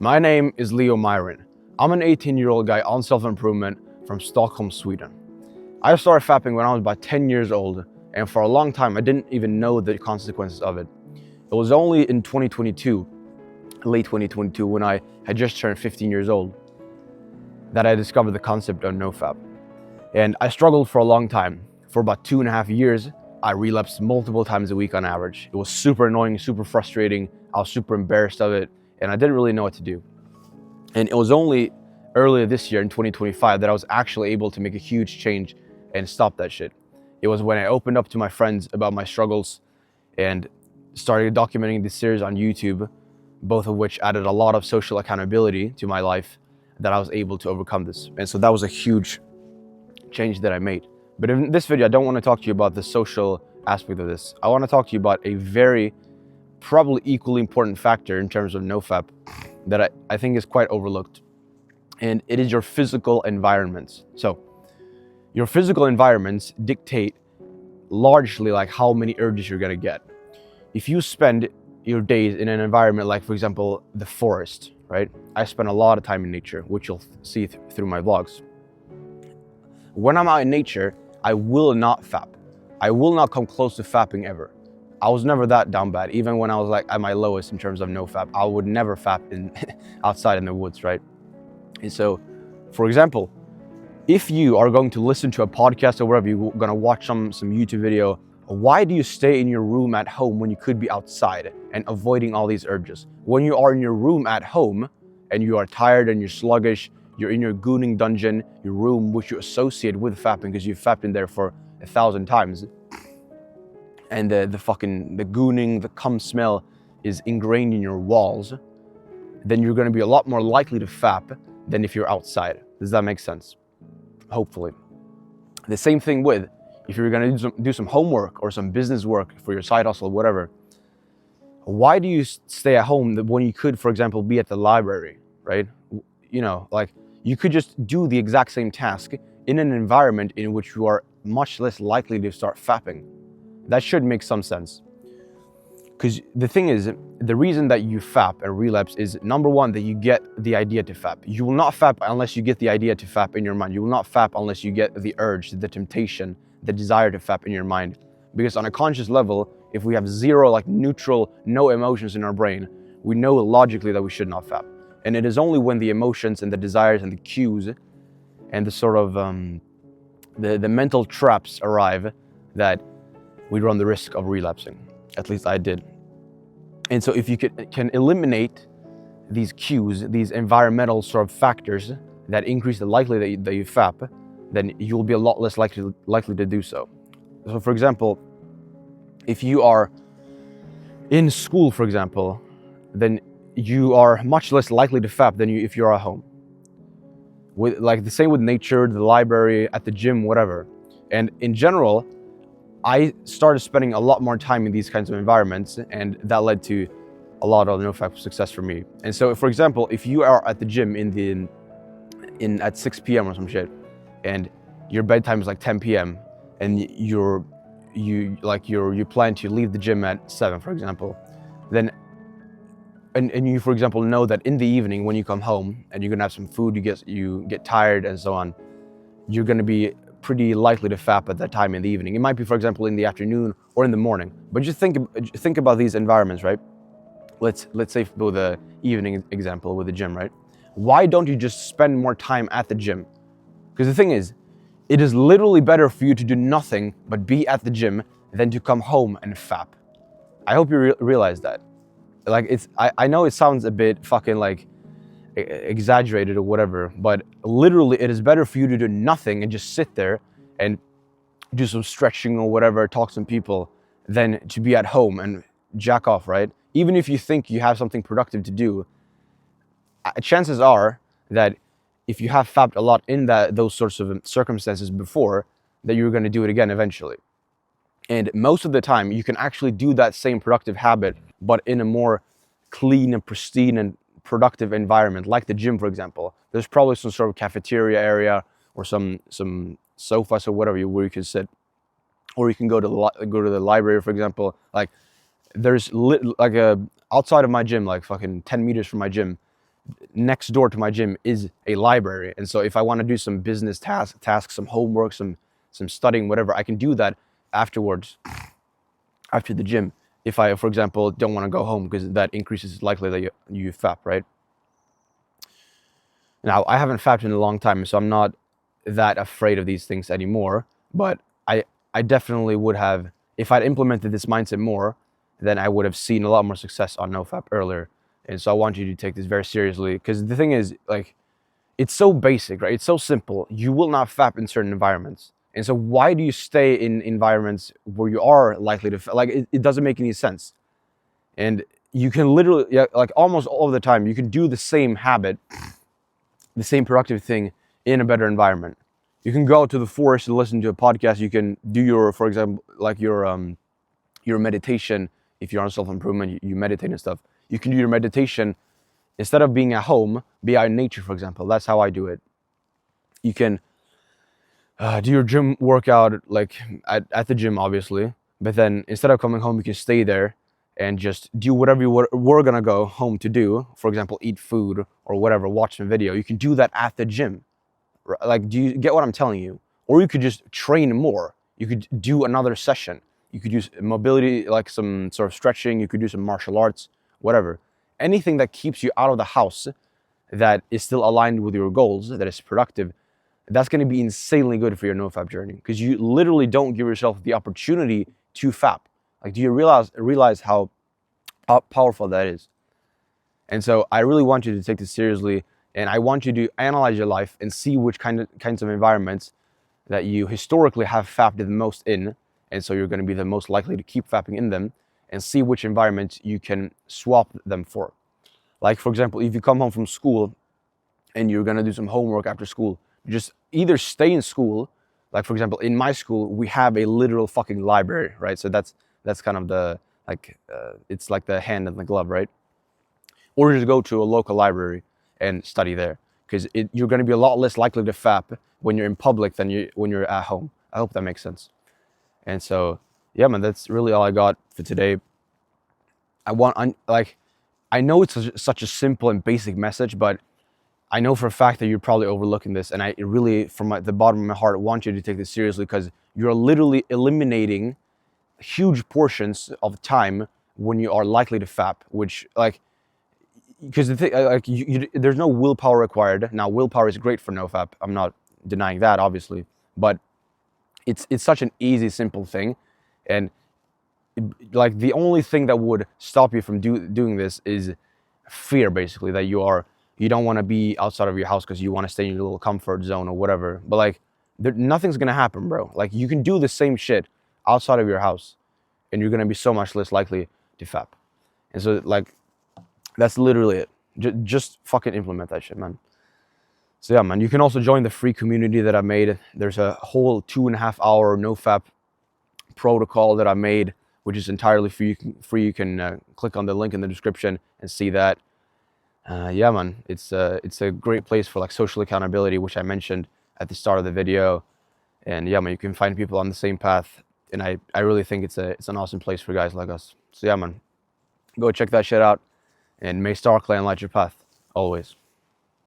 My name is Leo Myron. I'm an 18-year-old guy on self-improvement from Stockholm, Sweden. I started fapping when I was about 10 years old, and for a long time I didn't even know the consequences of it. It was only in 2022, late 2022, when I had just turned 15 years old, that I discovered the concept of NoFap. And I struggled for a long time. For about 2.5 years, I relapsed multiple times a week on average. It was super annoying, super frustrating. I was super embarrassed of it, and I didn't really know what to do. And it was only earlier this year in 2025 that I was actually able to make a huge change and stop that shit. It was when I opened up to my friends about my struggles and started documenting this series on YouTube, both of which added a lot of social accountability to my life, that I was able to overcome this. And so that was a huge change that I made. But in this video, I don't want to talk to you about the social aspect of this. I want to talk to you about a very, probably equally important factor in terms of NoFap that I think is quite overlooked. And it is your physical environments. So your physical environments dictate largely like how many urges you're gonna get. If you spend your days in an environment like, for example, the forest, right? I spend a lot of time in nature, which you'll see through my vlogs. When I'm out in nature, I will not fap. I will not come close to fapping ever. I was never that down bad. Even when I was like at my lowest in terms of NoFap, I would never fap outside in the woods, right? And so, for example, if you are going to listen to a podcast or whatever, you're gonna watch some YouTube video, why do you stay in your room at home when you could be outside and avoiding all these urges? When you are in your room at home and you are tired and you're sluggish, you're in your gooning dungeon, your room, which you associate with fapping because you've fapped in there for 1,000 times. And the gooning, the cum smell is ingrained in your walls, then you're gonna be a lot more likely to fap than if you're outside. Does that make sense? Hopefully. The same thing with, if you're gonna do some homework or some business work for your side hustle, whatever, why do you stay at home when you could, for example, be at the library, right? You know, like you could just do the exact same task in an environment in which you are much less likely to start fapping. That should make some sense. Because the thing is, the reason that you fap and relapse is, number one, that you get the idea to fap. You will not fap unless you get the idea to fap in your mind. You will not fap unless you get the urge, the temptation, the desire to fap in your mind. Because on a conscious level, if we have zero, like neutral, no emotions in our brain, we know logically that we should not fap. And it is only when the emotions and the desires and the cues and the sort of the mental traps arrive that we run the risk of relapsing. At least I did. And so if you can eliminate these cues, these environmental sort of factors that increase the likelihood that you fap, then you'll be a lot less likely to do so. So for example, if you are in school, for example, then you are much less likely to fap than if you're at home. With like the same with nature, the library, at the gym, whatever. And in general, I started spending a lot more time in these kinds of environments, and that led to a lot of NoFap success for me. And so, for example, if you are at the gym at 6 p.m. or some shit, and your bedtime is like 10 p.m. and you plan to leave the gym at 7, for example, then and you, for example, know that in the evening when you come home and you're gonna have some food, you get tired and so on, you're gonna be pretty likely to fap at that time in the evening. It might be, for example, in the afternoon or in the morning. But just think about these environments, right? Let's say for the evening example with the gym, right? Why don't you just spend more time at the gym? Because the thing is, it is literally better for you to do nothing but be at the gym than to come home and fap. I hope you realize that. Like I know it sounds a bit fucking like exaggerated or whatever, but literally it is better for you to do nothing and just sit there and do some stretching or whatever, talk to some people, than to be at home and jack off, right? Even if you think you have something productive to do, chances are that if you have fapped a lot in those sorts of circumstances before, that you're going to do it again eventually. And most of the time you can actually do that same productive habit, but in a more clean and pristine and productive environment, like the gym, for example. There's probably some sort of cafeteria area or some sofas or whatever where you can sit, or you can go to the library, for example. Like there's outside of my gym, like fucking 10 meters from my gym, next door to my gym is a library. And so if I want to do some business tasks, some homework, some studying, whatever, I can do that afterwards, after the gym. If I, for example, don't want to go home, because that increases likely that you FAP, right? Now, I haven't fapped in a long time, so I'm not that afraid of these things anymore. But I definitely would have, if I'd implemented this mindset more, then I would have seen a lot more success on NoFap earlier. And so I want you to take this very seriously, because the thing is, like, it's so basic, right? It's so simple. You will not FAP in certain environments. And so why do you stay in environments where you are likely to FAP? Like, it doesn't make any sense. And you can literally, yeah, like almost all of the time, you can do the same habit, the same productive thing in a better environment. You can go to the forest and listen to a podcast. You can do your, for example, like your meditation. If you're on self-improvement, you meditate and stuff. You can do your meditation instead of being at home, be out in nature, for example. That's how I do it. You can do your gym workout like at the gym, obviously. But then instead of coming home, you can stay there and just do whatever you were gonna go home to do. For example, eat food or whatever, watch some video. You can do that at the gym. Like, do you get what I'm telling you? Or you could just train more. You could do another session. You could use mobility, like some sort of stretching. You could do some martial arts, whatever. Anything that keeps you out of the house, that is still aligned with your goals, that is productive, that's going to be insanely good for your NoFap journey, because you literally don't give yourself the opportunity to FAP. Like, do you realize how powerful that is? And so I really want you to take this seriously, and I want you to analyze your life and see which kinds of environments that you historically have FAP'd the most in, and so you're going to be the most likely to keep FAPing in them, and see which environments you can swap them for. Like, for example, if you come home from school and you're going to do some homework after school, you just either stay in school. Like, for example, in my school, we have a literal fucking library, right? So that's kind of the, like, it's like the hand and the glove, right? Or just go to a local library and study there, because you're going to be a lot less likely to FAP when you're in public than when you're at home. I hope that makes sense. And so, yeah, man, that's really all I got for today. I know it's such a simple and basic message, but I know for a fact that you're probably overlooking this, and I really, from the bottom of my heart, want you to take this seriously, because you're literally eliminating huge portions of time when you are likely to FAP, which, like, because the thing, like, there's no willpower required. Now, willpower is great for NoFap. I'm not denying that, obviously, but it's such an easy, simple thing, and like, the only thing that would stop you from doing this is fear, basically, that you don't want to be outside of your house because you want to stay in your little comfort zone or whatever. But like, nothing's gonna happen, bro. Like, you can do the same shit outside of your house, and you're gonna be so much less likely to FAP. And so, like, that's literally it. Just fucking implement that shit, man. So yeah, man, you can also join the free community that I made. There's a whole 2.5-hour NoFap protocol that I made, which is entirely free. You can click on the link in the description and see that. Yeah, man, it's a great place for, like, social accountability, which I mentioned at the start of the video. And yeah, man, you can find people on the same path, and I really think it's an awesome place for guys like us. So yeah, man, go check that shit out, and may Star Clan light your path always.